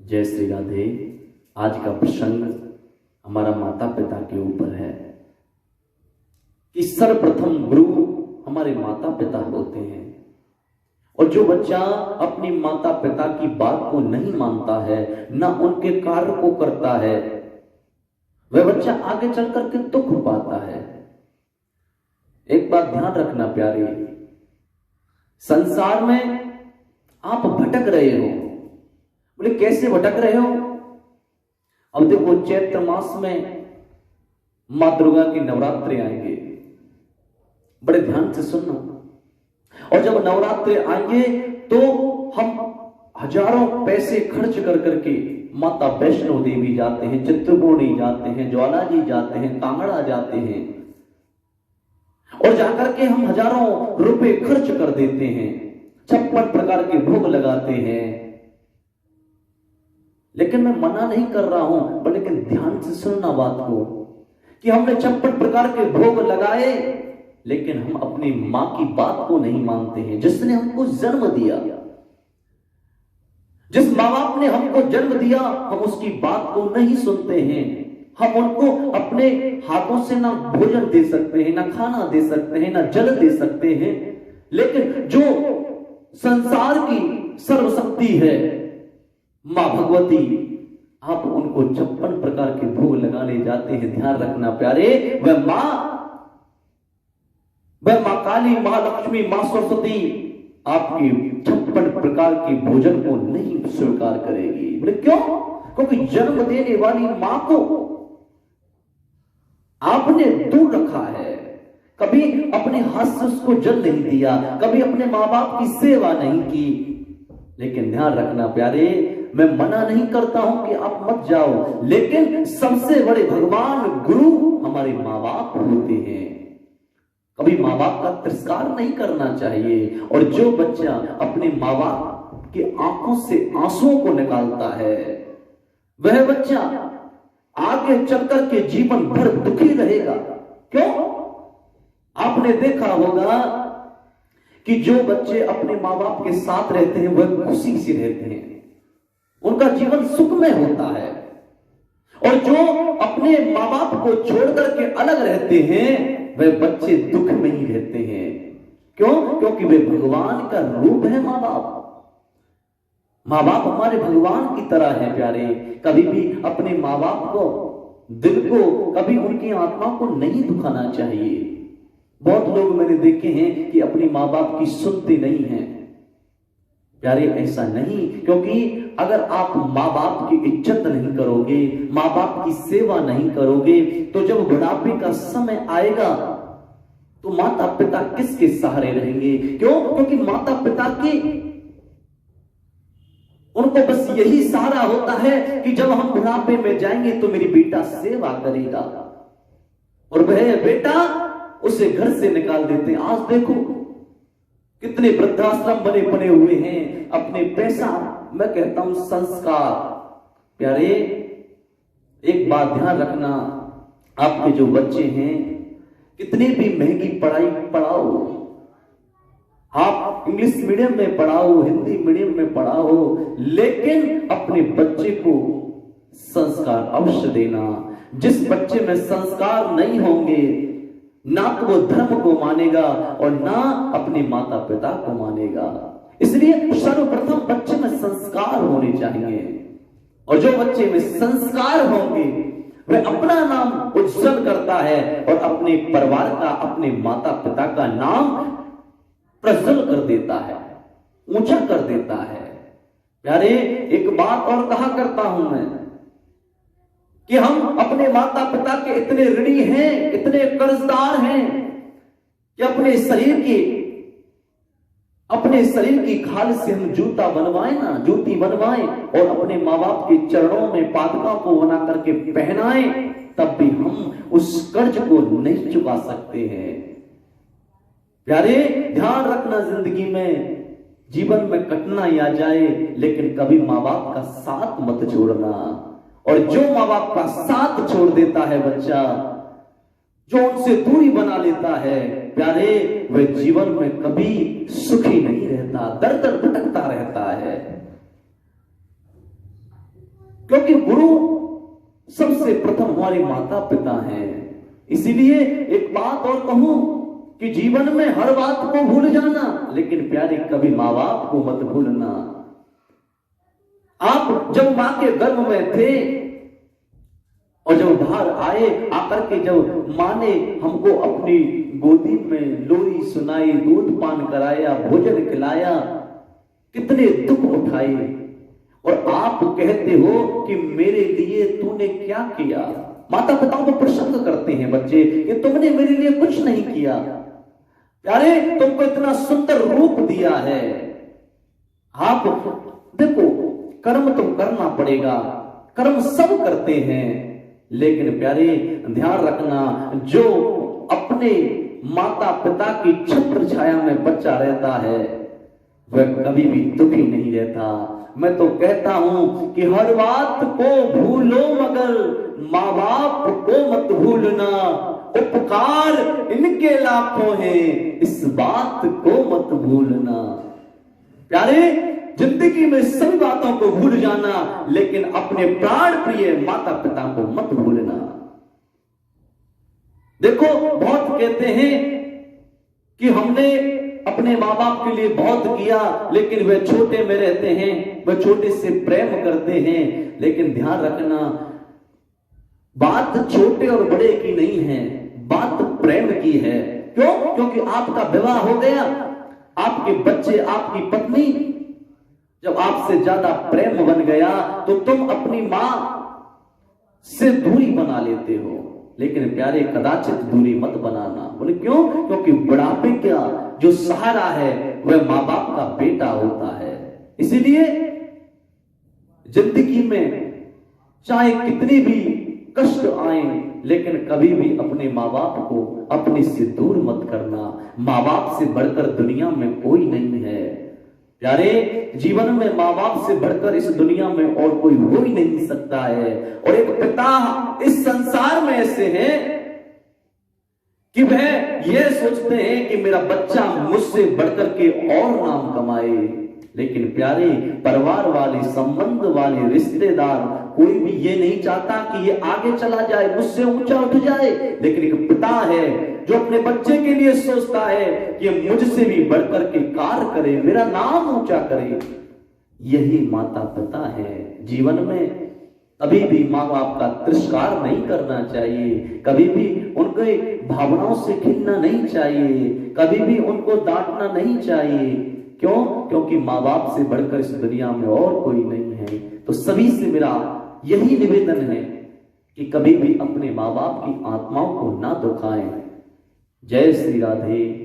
जय श्री राधे। आज का प्रसंग हमारा माता पिता के ऊपर है कि सर्वप्रथम गुरु हमारे माता पिता होते हैं, और जो बच्चा अपनी माता पिता की बात को नहीं मानता है, ना उनके कार्य को करता है, वह बच्चा आगे चल करके दुख पाता है। एक बात ध्यान रखना प्यारे, संसार में आप भटक रहे हो। बोले कैसे भटक रहे हो? अब देखो, चैत्र मास में मां दुर्गा की नवरात्रि आएंगे, बड़े ध्यान से सुनना। और जब नवरात्रि आएंगे तो हम हजारों पैसे खर्च कर करके माता वैष्णो देवी जाते हैं, चित्रकूट जाते हैं, ज्वाला जी जाते हैं, कांगड़ा जाते हैं, और जाकर के हम हजारों रुपए खर्च कर देते हैं, 56 प्रकार के भोग लगाते हैं। लेकिन मैं मना नहीं कर रहा हूं, लेकिन ध्यान से सुनना बात को, कि हमने 56 प्रकार के भोग लगाए, लेकिन हम अपनी मां की बात को नहीं मानते हैं, जिसने हमको जन्म दिया। जिस मां बाप ने हमको जन्म दिया, हम उसकी बात को नहीं सुनते हैं। हम उनको अपने हाथों से ना भोजन दे सकते हैं, ना खाना दे सकते हैं, ना जल दे सकते हैं, लेकिन जो संसार की सर्वशक्ति है मां भगवती, आप उनको 56 प्रकार के भोग लगाने जाते हैं। ध्यान रखना प्यारे, वह मां काली, मां लक्ष्मी, मां सरस्वती आपके 56 प्रकार के भोजन को नहीं स्वीकार करेगी। बोले क्यों? क्योंकि जन्म देने वाली मां को आपने दूर रखा है। कभी अपने हाथ से उसको जल नहीं दिया, कभी अपने मां बाप की सेवा नहीं की। लेकिन ध्यान रखना प्यारे, मैं मना नहीं करता हूं कि आप मत जाओ, लेकिन सबसे बड़े भगवान गुरु हमारे मां बाप होते हैं। कभी मां बाप का तिरस्कार नहीं करना चाहिए। और जो बच्चा अपने मां बाप की आंखों से आंसुओं को निकालता है, वह बच्चा आगे चलकर के जीवन भर दुखी रहेगा। क्यों? आपने देखा होगा कि जो बच्चे अपने मां बाप के साथ रहते हैं, वह खुशी से रहते हैं, उनका जीवन सुखमय होता है। और जो अपने मां बाप को छोड़ करके अलग रहते हैं, वे बच्चे दुख में ही रहते हैं। क्यों? क्योंकि वे भगवान का रूप है मां बाप। मां बाप हमारे भगवान की तरह है प्यारे। कभी भी अपने मां बाप को, दिल को, कभी उनकी आत्मा को नहीं दुखाना चाहिए। बहुत लोग मैंने देखे हैं कि अपनी मां बाप की सुनते नहीं हैं। प्यारे ऐसा नहीं, क्योंकि अगर आप मां बाप की इज्जत नहीं करोगे, मां बाप की सेवा नहीं करोगे, तो जब बुढ़ापे का समय आएगा तो माता पिता किसके सहारे रहेंगे? क्यों? क्योंकि माता पिता की उनको बस यही सहारा होता है कि जब हम बुढ़ापे में जाएंगे तो मेरी बेटा सेवा करेगा, और वह बेटा उसे घर से निकाल देते हैं। आज देखो कितने वृद्धाश्रम बने हुए हैं, अपने पैसा, मैं कहता हूं संस्कार। प्यारे एक बात ध्यान रखना, आपके जो बच्चे हैं, कितनी भी महंगी पढ़ाई पढ़ाओ, आप इंग्लिश मीडियम में पढ़ाओ, हिंदी मीडियम में पढ़ाओ, लेकिन अपने बच्चे को संस्कार अवश्य देना। जिस बच्चे में संस्कार नहीं होंगे, ना तो वो धर्म को मानेगा और ना अपने माता पिता को मानेगा। इसलिए सर्वप्रथम बच्चे में संस्कार होने चाहिए, और जो बच्चे में संस्कार होंगे वह अपना नाम उज्जवल करता है और अपने परिवार का, अपने माता पिता का नाम प्रज्वल कर देता है, ऊंचा कर देता है। प्यारे एक बात और कहा करता हूं मैं, कि हम अपने माता पिता के इतने ऋणी हैं, इतने कर्जदार हैं, कि अपने शरीर की खाल से हम जूता बनवाएं ना, जूती बनवाएं, और अपने माँ बाप के चरणों में पादुका को बना करके पहनाएं, तब भी हम उस कर्ज को नहीं चुका सकते हैं। प्यारे ध्यान रखना, जिंदगी में, जीवन में कठिनाई आ जाए, लेकिन कभी माँ बाप का साथ मत छोड़ना। और जो माँ बाप का साथ छोड़ देता है बच्चा, जो उनसे दूरी बना लेता है, प्यारे वह जीवन में कभी सुखी नहीं रहता, दर दर भटकता रहता है। क्योंकि गुरु सबसे प्रथम हमारे माता पिता हैं। इसीलिए एक बात और कहूं कि जीवन में हर बात को भूल जाना, लेकिन प्यारे कभी माँ बाप को मत भूलना। आप जब मां के गर्भ में थे और जब बाहर आए, आकर के जब मां ने हमको अपनी गोदी में लोरी सुनाई, दूध पान कराया, भोजन खिलाया, कितने दुख उठाए, और आप कहते हो कि मेरे लिए तूने क्या किया। माता पिताओं को प्रसन्न करते हैं बच्चे कि तुमने मेरे लिए कुछ नहीं किया। प्यारे तुमको इतना सुंदर रूप दिया है। आप देखो, कर्म तो करना पड़ेगा, कर्म सब करते हैं, लेकिन प्यारे ध्यान रखना, जो अपने माता पिता की छत्र छाया में बच्चा रहता है वह कभी भी दुखी नहीं रहता। मैं तो कहता हूं कि हर बात को भूलो मगर माँ बाप को मत भूलना। उपकार इनके लाखों हैं, इस बात को मत भूलना। प्यारे जिंदगी में सभी बातों को भूल जाना, लेकिन अपने प्राण प्रिय माता पिता को मत भूलना। देखो, बहुत कहते हैं कि हमने अपने माँ बाप के लिए बहुत किया, लेकिन वे छोटे में रहते हैं, वे छोटे से प्रेम करते हैं। लेकिन ध्यान रखना, बात छोटे और बड़े की नहीं है, बात प्रेम की है। क्यों? क्योंकि आपका विवाह हो गया, आपके बच्चे, आपकी पत्नी जब आपसे ज्यादा प्रेम बन गया तो तुम अपनी मां से दूरी बना लेते हो। लेकिन प्यारे कदाचित दूरी मत बनाना। बोले क्यों? क्योंकि बुढ़ापे का जो सहारा है वह माँ बाप का बेटा होता है। इसीलिए जिंदगी में चाहे कितने भी कष्ट आए, लेकिन कभी भी अपने माँ बाप को अपने से दूर मत करना। माँ बाप से बढ़कर दुनिया में कोई नहीं है। प्यारे जीवन में माँ बाप से बढ़कर इस दुनिया में और कोई हो ही नहीं सकता है। और एक पिता इस संसार में ऐसे हैं कि वह यह सोचते हैं कि मेरा बच्चा मुझसे बढ़कर के और नाम कमाए। लेकिन प्यारे परिवार वाले, संबंध वाले, रिश्तेदार, कोई भी ये नहीं चाहता कि ये आगे चला जाए, मुझसे ऊंचा उठ जाए। लेकिन एक पिता है जो अपने बच्चे के लिए सोचता है कि मुझसे भी बढ़कर के कार्य करे, मेरा नाम ऊंचा करे। यही माता पिता है। जीवन में कभी भी माँ बाप का तिरस्कार नहीं करना चाहिए, कभी भी उनके भावनाओं से खिलना नहीं चाहिए, कभी भी उनको डांटना नहीं चाहिए। क्यों? क्योंकि माँ बाप से बढ़कर इस दुनिया में और कोई नहीं है। तो सभी से मेरा यही निवेदन है कि कभी भी अपने माँ बाप की आत्माओं को ना दुखाएं। जय श्री राधे।